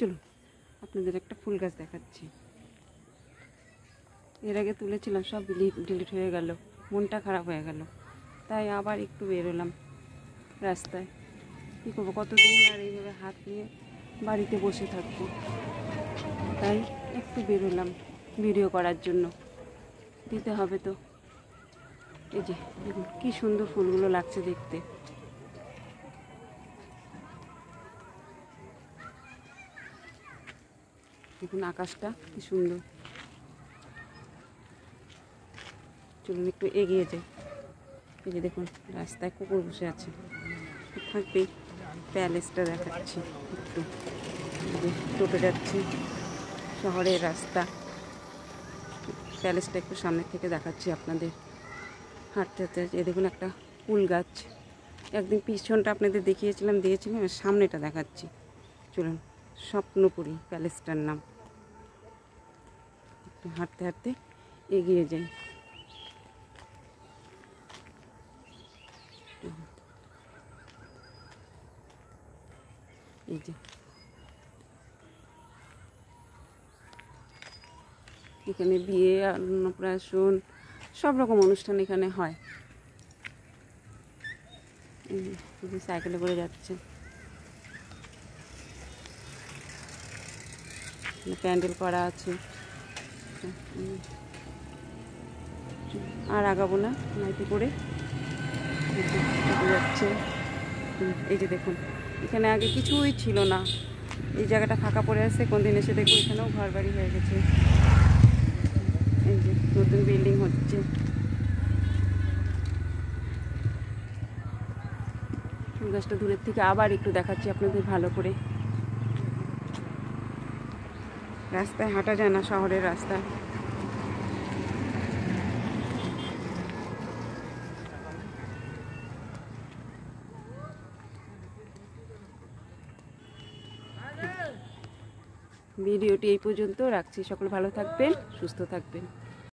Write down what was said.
চলুন আপনাদের একটা ফুল গাছ দেখাচ্ছি। এর আগে তুলেছিলাম, সব ডিলিট হয়ে গেল, মনটা খারাপ হয়ে গেল, তাই আবার একটু বেরোলাম রাস্তায়। কী করবো, কতদিন আর এইভাবে হাত নিয়ে বাড়িতে বসে থাকবো, তাই একটু বেরোলাম ভিডিও করার জন্য, দিতে হবে তো। এই যে দেখুন কী সুন্দর ফুলগুলো লাগছে দেখতে। দেখুন আকাশটা কি সুন্দর। চলুন একটু এগিয়ে যাই। এই যে দেখুন রাস্তায় কুকুর বসে আছে, থাকবেই। প্যালেসটা দেখাচ্ছি একটু, টোটো যাচ্ছে, শহরের রাস্তা। প্যালেসটা একটু সামনের থেকে দেখাচ্ছি আপনাদের, হাঁটতে হাঁটতে। এই দেখুন একটা ফুল গাছ, একদিন পিছনটা আপনাদের দিয়েছিলাম, সামনেটা দেখাচ্ছি। চলুন, স্বপ্নপুরী প্যালেসটার নাম। একটু হাঁটতে হাঁটতে এগিয়ে যাই। এই যে এখানে বিয়ে, অন্নপ্রাশন, সব রকম অনুষ্ঠান এখানে হয়। সাইকেলে করে যাচ্ছে, প্যান্ডেল করা আছে। আর আগাবো না, নাইটি করে যাচ্ছে। এই যে দেখুন এখানে আগে কিছুই ছিল না, এই জায়গাটা ফাঁকা পড়ে আছে। কোনদিন এসে দেখবো এখানেও ঘর বাড়ি হয়ে গেছে। এই যে নতুন বিল্ডিং হচ্ছে। ফুল গাছটা দূরের থেকে আবার একটু দেখাচ্ছি আপনাদের ভালো করে। রাস্তায় হাঁটা যায় না, শহরের রাস্তায়। ভিডিওটি এই পর্যন্ত রাখছি। সকলে ভালো থাকবেন, সুস্থ থাকবেন।